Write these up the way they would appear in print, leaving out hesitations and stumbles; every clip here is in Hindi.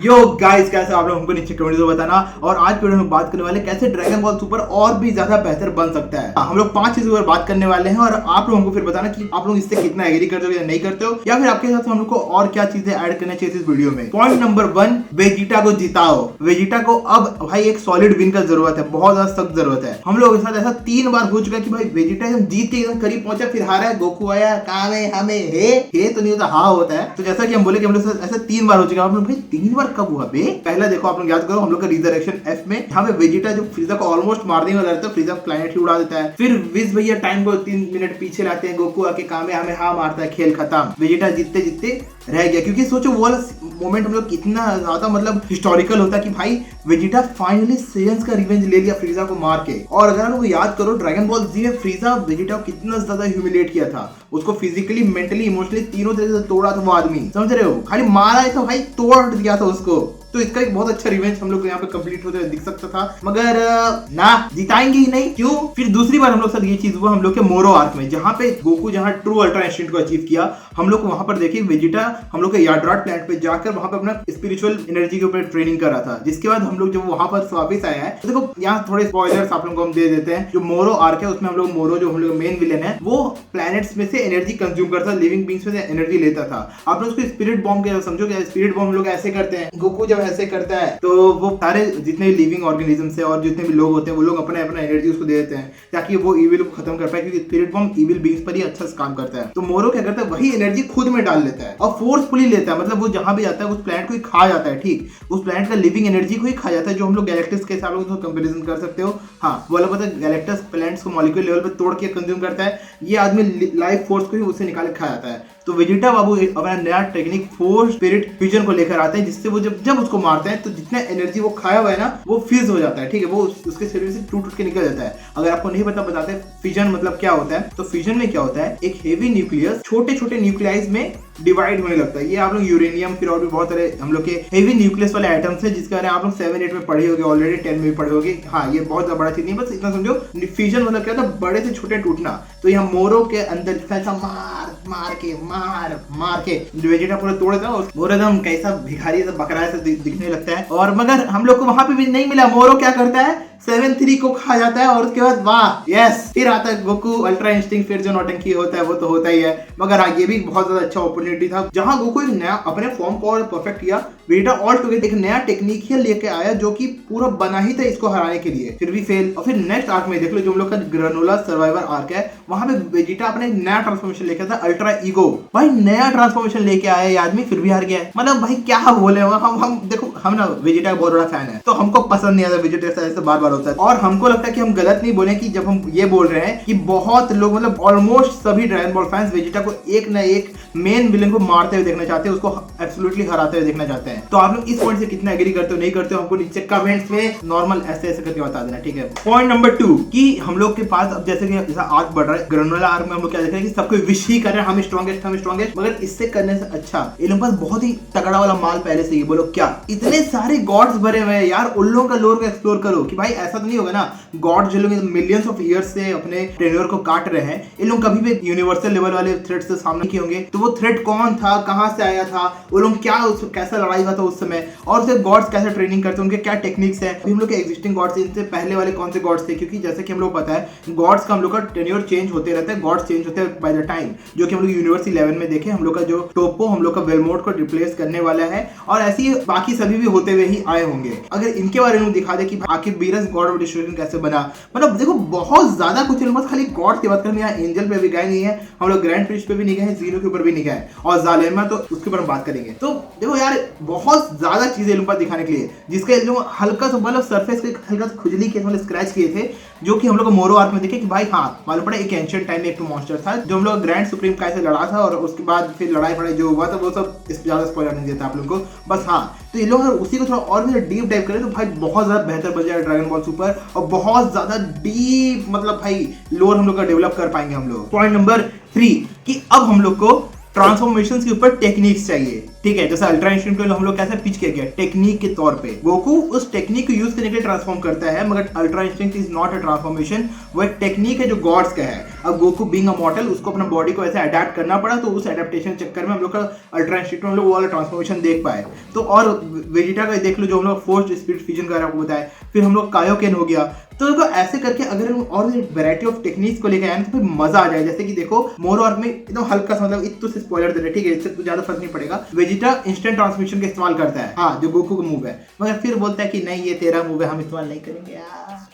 यो गाइस, कैसे आप लोग हमको नीचे कमेंट में बताना। और आज वीडियो में बात करने वाले कैसे ड्रैगन बॉल सुपर और भी ज्यादा बेहतर बन सकता है। हम लोग 5 चीजों पर बात करने वाले हैं और आप लोग हमको फिर बताना कि आप लोग इससे कितना एग्री करते हो या नहीं करते हो, या फिर आपके साथ हम लोग को और क्या चीजें ऐड करना चाहिए इस वीडियो में। पॉइंट नंबर 1, वेजिटा को जिताओ। वेजिटा को अब भाई एक सॉलिड विन का जरूरत है, बहुत ज्यादा सख्त जरूरत है। हम लोग के साथ ऐसा 3 बार हो चुका है कि भाई वेजिटा एकदम जीत के एकदम करीब पहुंचा, फिर हारा है, गोकू आया, काम है हमें हे तो नहीं होता, हाँ होता है। तो जैसा कि हम बोले कि हम लोग साथ ऐसा 3 बार हो चुका है। आप लोग भाई 3 बार कब हुआ बे? पहला देखो, आप लोग याद करो, हम लोग का रिजरेक्शन एफ में यहाँ पे वेजिटा जो फ्रीजा को ऑलमोस्ट मारने वाला रहता है, फ्रीजा प्लैनेट ही उड़ा देता है। फिर विज भैया टाइम को 3 मिनट पीछे लाते हैं, गोकू आके काम है हमें हाँ मारता है, खेल खत्म। वेजिटा जीतते जीतते रह गया। क्योंकि सोचो वो वाला मोमेंट हम लोग कितना ज्यादा मतलब हिस्टोरिकल होता है कि भाई वेजिटा फाइनली सेयंस का रिवेंज ले लिया फ्रीजा को मार के। और अगर हम लोग याद करो, ड्रैगन बॉल जी में फ्रीजा वेजिटा को कितना ज्यादा ह्यूमिलेट किया था, उसको फिजिकली, मेंटली, इमोशनली तीनों तरीके से तोड़ा था वो आदमी, समझ रहे हो? खाली मारा है तो भाई तोड़ दिया था उसको। तो इसका एक बहुत अच्छा रिवेंज हम लोग को यहाँ पे कंप्लीट होते हुए दिख सकता था, मगर ना जिताएंगे ही नहीं। क्यों? फिर दूसरी बार हम लोग साथ ये चीज हुआ हम लोग के मोरो आर्क में, जहाँ पे गोकू जहाँ ट्रू अल्ट्रा इंस्टिंक्ट को अचीव किया। हम लोग वहां पर देखिए वेजिटा हम लोग के याड्राट प्लैनेट पे जाकर वहां पे अपना स्पिरिचुअल एनर्जी के ऊपर ट्रेनिंग कर रहा था। जिसके बाद हम लोग जब वहां पर वापिस आया है, तो देखो यहाँ थोड़े स्पॉयलर्स आप लोगों को हम दे देते हैं। जो मोरो आर्क है उसमें हम लोग मोरो जो हम लोग मेन विलेन है, वो प्लैनेट्स में से एनर्जी कंज्यूम करता, लिविंग बींग्स में से एनर्जी लेता था। आप लोग उसको स्पिरिट बॉम्ब के समझो, स्पिरिट बॉम्ब हम लोग ऐसे करते हैं, गोकू जब ऐसे करता है तो वो सारे जितने भी लिविंग ऑर्गेनिजम्स है और जितने भी लोग होते हैं वो लोग अपने अपना एनर्जी उसको दे देते हैं ताकि वो इविल को खत्म कर पाए, क्योंकि स्पिरिट बॉम्ब इविल बींग्स पर ही अच्छा से काम करता है। तो मोरो क्या करता है, वही एनर्जी खुद में डाल लेता है और फोर्सफुली लेता है। मतलब वो जहां भी जाता है उस प्लैनेट को ही खा जाता है, ठीक, उस प्लैनेट का लिविंग एनर्जी को ही खा जाता है। जो हम लोग गैलेक्टिक्स के साथ लोग कंपेरिजन कर सकते हो। हाँ, वो अलग पता है, गैलेक्टिक्स प्लैनेट्स को मॉलिक्यूल लेवल पर तोड़ के कंज्यूम करता है, ये आदमी लाइफ फोर्स को ही उससे निकाल के खा जाता है। तो वेजिटा बाबू अपना नया टेक्निक फोर्स स्पिरिट फ्यूजन को लेकर आते हैं, जिससे वो जब उसको मारते हैं तो जितना एनर्जी वो खाया हुआ है ना, वो फ्यूज हो जाता है, ठीक है, वो उसके शरीर से टूट के निकल जाता है। अगर आपको नहीं पता बताते फ्यूजन मतलब क्या होता है। तो फ्यूजन में क्या होता है, एक हेवी न्यूक्लियस छोटे छोटे न्यूक्लियाइज में डिवाइड होने लगता है। ये आप लोग यूरेनियम, फिर और भी बहुत सारे हम लोग के हेवी न्यूक्लियस वाले आइटम्स है, जिसके बारे में आप लोग 7-8 में पढ़े होंगे, ऑलरेडी 10 में भी पढ़े होंगे। हाँ, ये बहुत बड़ा चीज नहीं, बस इतना समझो फ्यूजन मतलब क्या होता है, बड़े से छोटे टूटना। तो यहाँ मोरो के अंदर ऐसा मार के वेजिटा पूरा तोड़ देता है, मोरो एकदम कैसा भिखारी सा बकरा ऐसा दिखने लगता है। और मगर हम लोग को वहां पे भी नहीं मिला। मोरो क्या करता है, 7-3 को खा जाता है और उसके बाद वाह यस, फिर आता है गोकू अल्ट्रा इंस्टिंक्ट, फिर जो नौटंकी होता है वो तो होता ही है। मगर हाँ, ये भी बहुत ज्यादा अच्छा अपॉर्चुनिटी था जहां गोकू एक नया अपने फॉर्म को और परफेक्ट किया। वेजिटा ऑल टुगेदर एक नया टेक्निक ही लेके आया जो कि पूरा बना ही था इसको हराने के लिए, फिर भी फेल। और फिर नेक्स्ट आर्क में देख लो, जो हम लोग का ग्रेनोला सर्वाइवर आर्क है, वहां पे वेजिटा अपने नया ट्रांसफॉर्मेशन लेके था, अल्ट्रा ईगो। भाई नया ट्रांसफॉर्मेशन लेके आया ये आदमी, फिर भी हार गया है। मतलब भाई क्या बोले, हम देखो, हम ना वेजिटा का बहुत बड़ा फैन है, तो हमको पसंद नहीं आता वेजिटा ऐसे बार बार होता है। और हमको लगता है कि हम गलत नहीं बोले कि जब हम ये बोल रहे हैं कि बहुत लोग, मतलब ऑलमोस्ट सभी ड्रैगन बॉल फैंस वेजिटा को एक ना एक मेन विलेन को मारते हुए देखना चाहते हैं, उसको एब्सोल्युटली हराते हुए देखना चाहते हैं। तो आप लोग इस पॉइंट से कितना एग्री करते हो, नहीं करते हो, हमको नीचे कमेंट्स में नॉर्मल ऐसे करके बता देना, ठीक है। पॉइंट नंबर 2 कि हम लोग के पास अब जैसे कि जैसा आर्क बढ़ रहा है, ग्रेनोला आर्क में हम लोग क्या देख रहे हैं कि सबको विश ही कर रहे हैं हम स्ट्रॉन्गेस्ट, मगर इससे करने से अच्छा इन लोगों के पास बहुत ही तगड़ा वाला माल पहले से ही। बोलो क्या, इतने सारे गॉड्स भरे हुए हैं यार, उन लोगों का लोर को एक्सप्लोर करो कि भाई ऐसा तो नहीं होगा ना, गॉड जो लोग मिलियंस ऑफ ईयर्स से अपने टेन्योर को काट रहे हैं, इन लोग कभी भी यूनिवर्सल लेवल वाले थ्रेट से सामने किए होंगे। तो वो थ्रेट कौन था, कहां से आया था, वो लोग क्या, कैसा लड़ाई हुआ था उस समय, और उसे गॉड्स कैसे ट्रेनिंग करते हैं, उनके क्या टेक्निक्स हैं। हम लोग के एग्जिस्टिंग गॉड्स, इनसे पहले वाले कौन से गॉड्स थे, क्योंकि जैसे कि हम लोग पता है गॉड्स का हम लोग का टेन्योर चेंज होते रहता है, गॉड्स चेंज होते हैं बाय द टाइम। जो कि हम लोग यूनिवर्स 11 में देखे, हम लोग का जो टोपो हम लोग का वेलमोट को रिप्लेस करने वाला है, और ऐसे ही बाकी सभी भी होते हुए ही आए होंगे। अगर इनके बारे में दिखा दे कि आखिर बीरस गॉड ऑफ डिस्ट्रक्शन कैसे बना, मतलब देखो बहुत ज्यादा कुछ है, बस खाली गॉड की बात करें, यहाँ एंजल पे भी गए नहीं है, हम लोग ग्रैंड प्रिस्ट पे भी नहीं गए, जीनो के ऊपर भी नहीं गए, और जालेमा तो उसके ऊपर हम बात करेंगे। तो देखो यार, बहुत ज्यादा चीजें लोग दिखाने के लिए, जिसके लोग हल्का सा मतलब सरफेस पे हल्का सा खुजली के मतलब स्क्रैच किए थे, जो कि हम लोग मोरो आर्क में देखे कि भाई हाँ मालूम पड़ा एक एंशिएंट टाइम में एक मॉन्स्टर था जो हम लोग ग्रैंड सुप्रीम का ऐसे लड़ा था, और उसके बाद फिर लड़ाई फड़ाई जो हुआ था वो सब ज्यादा स्पॉइलर नहीं देता आप लोगों को, बस हाँ। तो ये लोग उसी को थोड़ा और भी डीप डाइव करें तो भाई बहुत ज्यादा बेहतर बन जाएगा ड्रैगन बॉल सुपर, और बहुत ज्यादा डीप मतलब भाई लोर हम लोग का डेवलप कर पाएंगे हम लोग। पॉइंट नंबर 3 कि अब हम लोग को ट्रांसफॉर्मेशन के ऊपर टेक्निक्स चाहिए। ठीक है। जैसे अल्ट्रा इंस्टेंट को हम लोग कैसे पिच किया गया टेक्निक के तौर पे, गोकू उस टेक्निक को यूज करने के लिए ट्रांसफॉर्म करता है, मगर ultra instant is not a transformation, वो एक टेक्निक है जो गॉड्स का है। अब गोकू बीइंग अ मॉर्टल, उसको अपना बॉडी को ऐसे अडेप्ट करना पड़ा, तो उस अडेप्टेशन चक्कर में हम लोग का अल्ट्रा इंस्टेंट में हम लोग वो वाला ट्रांसफॉर्मेशन देख पाए। तो और वेजिटा का देख लो जो हम लोग फोर्स्ड स्पिरिट फ्यूजन का आपको बताया, फिर हम लोग कायोकेन हो गया। तो देखो ऐसे करके अगर हम और वैरायटी ऑफ टेक्निक्स को लेकर आए तो फिर मजा आ जाए। जैसे कि देखो मोर और में एकदम हल्का सा, मतलब इतना से स्पॉइलर दे रहे, ठीक है, इससे तो ज्यादा फर्क नहीं पड़ेगा। वेजिटा इंस्टेंट ट्रांसमिशन का इस्तेमाल करता है, हाँ, जो गोकू का मूव है, मगर फिर बोलता है कि नहीं ये तेरा मूव है, हम इस्तेमाल नहीं करेंगे यार।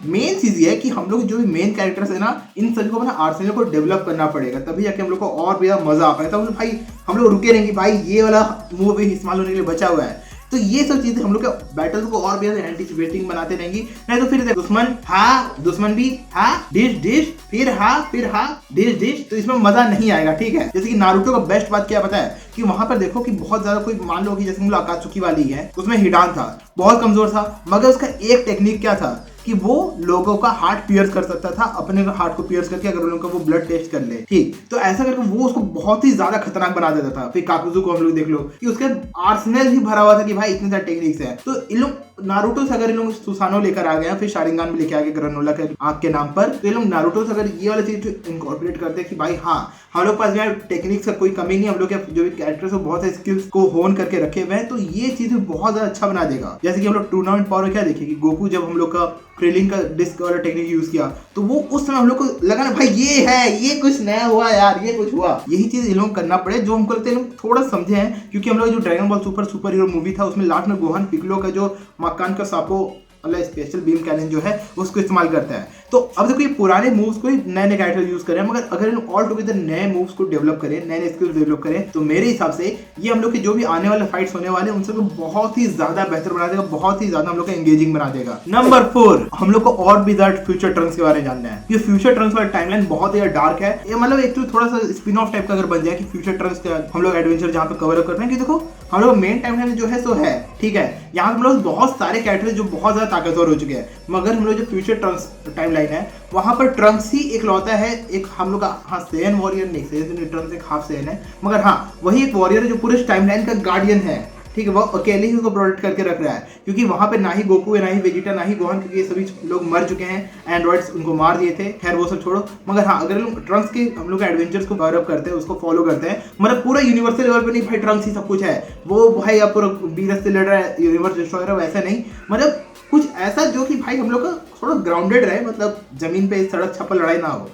मेन चीज ये है कि हम लोग जो भी मेन कैरेक्टर्स है ना, इन सभी को अपना आर्सेनल को डेवलप करना पड़ेगा, तभी जाके हम लोग को और भी मजा आ पाएगा। तो भाई हम लोग रुके रहेंगे, भाई ये वाला मूव भी इस्तेमाल होने के लिए बचा हुआ है। तो ये सब चीजें हम लोग के बैटल्स को और भी एंटिसिपेटिंग बनाते रहेंगी। नहीं तो फिर दुश्मन हाँ, दुश्मन भी हाँ, डिश डिश, फिर हाँ डिश डिश, तो इसमें मजा नहीं आएगा, ठीक है। जैसे कि नारुतो का बेस्ट बात क्या पता है कि वहां पर देखो कि बहुत ज्यादा कोई मान लो कि जैसे हम लोग अकात्सुकी वाली है, उसमें हिडान था, बहुत कमजोर था, मगर उसका एक टेक्निक क्या था कि वो लोगों का हार्ट पियर्स कर सकता था, अपने हार्ट को पियर्स करके अगर उन लोगों का वो ब्लड टेस्ट कर ले, ठीक, तो ऐसा करके वो उसको बहुत ही ज्यादा खतरनाक बना देता था। फिर काकुजू को हम लोग देख लो कि उसके आर्सेनल ही भरा हुआ था कि भाई इतने सारे टेक्निक्स हैं। तो इन लोग नारुतो से अगर इन लोग सुसानो लेकर आ गए, फिर शारिंगान भी लेके आ गए ग्रेनोला के आंख के नाम पर, तो ये लोग नारुतो से अगर ये वाला चीज इनकॉर्पोरेट करते हैं कि भाई हाँ हम लोग पास यार टेक्निक्स का कोई कमी नहीं, हम लोग के जो भी कैरेक्टर्स है बहुत सारे स्किल्स को होन करके रखे हुए हैं, तो ये चीजें बहुत ज्यादा अच्छा बना देगा। जैसे कि हम लोग टूर्नामेंट पावर में क्या देखे कि गोकू जब हम लोग का क्रेलिंग का डिस्क वाला टेक्निक यूज किया, तो वो उस समय हम लोग को लगा ना भाई ये है, ये कुछ नया हुआ यार, ये कुछ हुआ। यही चीज इन लोग करना पड़े, जो हमको लगता है थोड़ा समझे हैं, क्योंकि हम लोग जो dragon ball super hero movie था उसमें लास्ट में गोहान पिकलो का जो मकान का सापो वाला स्पेशल बीम कैनन जो है उसको इस्तेमाल करता है। तो अब देखो ये पुराने मूव्स को नए नए कैरेक्टर यूज करें, मगर अगर इन ऑल टुगेदर नए मूव्स को डेवलप करें, नए नए स्किल्स डेवलप करें, तो मेरे हिसाब से ये हम लोग के जो भी आने वाले फाइट्स होने वाले हैं उन सबको बहुत ही ज्यादा बेहतर बना देगा, बहुत ही ज्यादा हम लोग को एंगेजिंग बना देगा। नंबर 4, हम लोग को और भी ज्यादा फ्यूचर ट्रंक्स के बारे में जानना है। ये फ्यूचर ट्रंक्स वाला टाइमलाइन बहुत ही डार्क है, ये मतलब एक तो थोड़ा सा स्पिन ऑफ टाइप का अगर बन जाए कि फ्यूचर ट्रंक्स का हम लोग एडवेंचर जहाँ पे कवर अप करते हैं, कि देखो हम लोग मेन टाइमलाइन जो है सो है, ठीक है, यहाँ हम लोग बहुत सारे कैरेक्टर जो बहुत ज्यादा ताकतवर हो चुके हैं, मगर हम लोग जो फ्यूचर ट्रंक्स टाइमलाइन है वहां पर ट्रंक्स ही एक लौता है, एक हम लोग का हाँ सेन वॉरियर नहीं, सेन ट्रंक्स एक हाफ सेन है, मगर हाँ वही एक वॉरियर है जो पूरे टाइमलाइन का गार्डियन है, ठीक है, वो अकेले ही उसको प्रोटेक्ट करके रख रहा है, क्योंकि वहां पे ना ही गोकू है, ना ही वेजिटा, ना ही गोहान, क्योंकि ये सभी लोग मर चुके हैं, एंड्रॉइड्स उनको मार दिए थे, खैर वो सब छोड़ो। मगर हाँ अगर लोग ट्रंक्स के हम लोग एडवेंचर्स को कवर अप करते हैं, उसको फॉलो करते हैं, मतलब पूरा यूनिवर्सल लेवल पे नहीं भाई ट्रंक्स ही सब कुछ है, वो भाई अब पूरा बीरस से लड़ रहा है, यूनिवर्स डिस्ट्रॉयर है, वैसा नहीं, मतलब कुछ ऐसा जो कि भाई हम लोग का थोड़ा ग्राउंडेड रहे, मतलब जमीन पे सड़क छप्पर लड़ाई ना हो।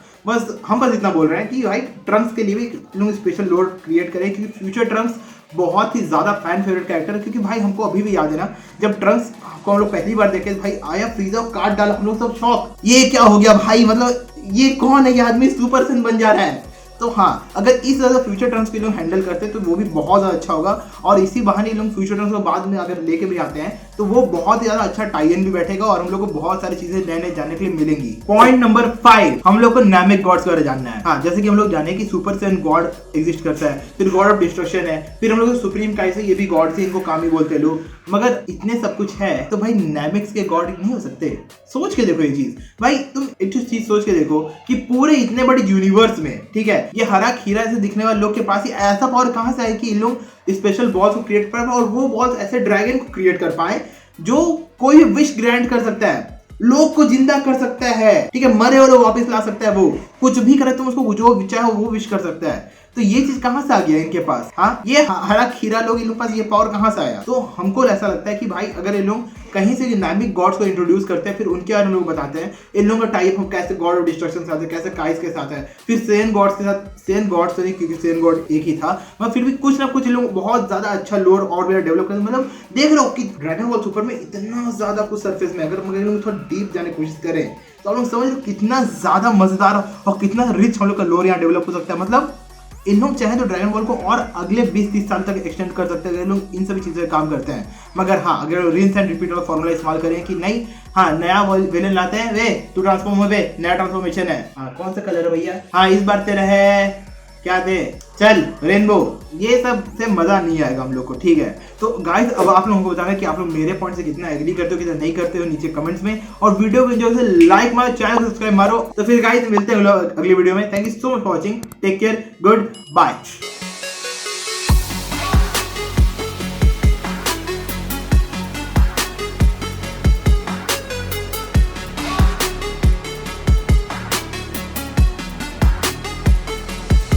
हम बस इतना बोल रहे हैं कि भाई ट्रंक्स के लिए भी लोग स्पेशल लोड क्रिएट करें, क्योंकि फ्यूचर ट्रंक्स बहुत ही ज्यादा फैन फेवरेट कैरेक्टर है। क्योंकि भाई हमको अभी भी याद है ना जब ट्रंक्स को हम लोग पहली बार देखे, भाई आया फ्रीजा काट डाला, हम लोग सब शॉक, ये क्या हो गया भाई, मतलब ये कौन है, ये आदमी सुपर सन बन जा रहा है। तो हाँ अगर इस तरह से फ्यूचर ट्रंक्स के लोग हैंडल करते हैं तो वो भी बहुत ज्यादा अच्छा होगा, और इसी बहाने लोग फ्यूचर ट्रंक्स को बाद में अगर लेके भी आते हैं तो वो बहुत ही ज्यादा अच्छा टाई इन भी बैठेगा, और हम लोग को बहुत सारी चीजें नए नए जानने के लिए मिलेंगी। पॉइंट नंबर 5, हम लोग को नामिक गॉड्स के बारे में जानना है। हाँ जैसे कि हम लोग जाने कि सुपर सेन गॉड एग्जिस्ट करता है, फिर गॉड ऑफ डिस्ट्रक्शन है, फिर हम लोग सुप्रीम काइस है, ये भी गॉड से, इनको कामी बोलते हैं लोग, मगर इतने सब कुछ है तो भाई नामिक्स के गॉड नहीं हो सकते। सोच के देखो ये चीज, भाई तुम एक चीज सोच के देखो कि पूरे इतने बड़े यूनिवर्स में, ठीक है, ये हरा खीरा से दिखने वाले लोग के पास ही ऐसा पावर कहां से आए कि इन लोग स्पेशल बॉल्स को क्रिएट कर पाए, और वो बॉल्स ऐसे ड्रैगन को क्रिएट कर पाए जो कोई भी विश ग्रांट कर सकता है, लोग को जिंदा कर सकता है, ठीक है, मरे वाले वापस ला सकता है, वो कुछ भी करे तुम उसको जो चाहे वो विश कर सकता है। तो ये चीज कहां से आ गया इनके पास, हाँ ये हरा खीरा लोग इन लोग पास ये पावर कहां से आया। तो हमको ऐसा लगता है कि भाई अगर ये लोग कहीं से नामिक गॉड्स को इंट्रोड्यूस करते हैं, फिर उनके बारे में लोग बताते हैं, इन लोगों का टाइप हम कैसे गॉड ऑफ डिस्ट्रक्शन साथ है, कैसे काइस के साथ है, फिर सेन गॉड्स के साथ, सेन गॉड्स नहीं क्योंकि सेन गॉड एक ही था, मगर फिर भी कुछ ना कुछ लोग बहुत ज्यादा अच्छा लोर और भी डेवलप करते, मतलब देख लो कि ड्रैगन बॉल सुपर में इतना ज्यादा कुछ सरफेस में अगर लोग थोड़ा डीप जाने की कोशिश करें तो आप लोग समझ लो कितना ज्यादा मजेदार और कितना रिच हम लोग का लोर यहाँ डेवलप हो सकता है। मतलब इन लोग चाहे तो ड्रैगन बॉल को और अगले 20-30 साल तक एक्सटेंड कर सकते हैं, लोग इन सभी चीज़ों काम करते हैं। मगर हाँ अगर रिंस एंड रिपीट वाला फॉर्मूला इस्तेमाल करें कि नहीं हाँ नया विलेन लाते हैं, वे तू ट्रांसफॉर्म हो, वे नया ट्रांसफॉर्मेशन है, हाँ कौन सा कलर है भैया, हाँ इस बार तेरा है क्या दे चल रेनबो, ये सब से मजा नहीं आएगा हम लोग को, ठीक है। तो गाइस अब आप लोगों को बताना कि आप लोग मेरे पॉइंट से कितना एग्री करते हो कितना नहीं करते हो नीचे कमेंट्स में, और वीडियो को एंजॉय से लाइक मारो, चैनल सब्सक्राइब मारो। तो फिर गाइस मिलते हैं अगली वीडियो में। Thank you so much for watching, take care, good bye.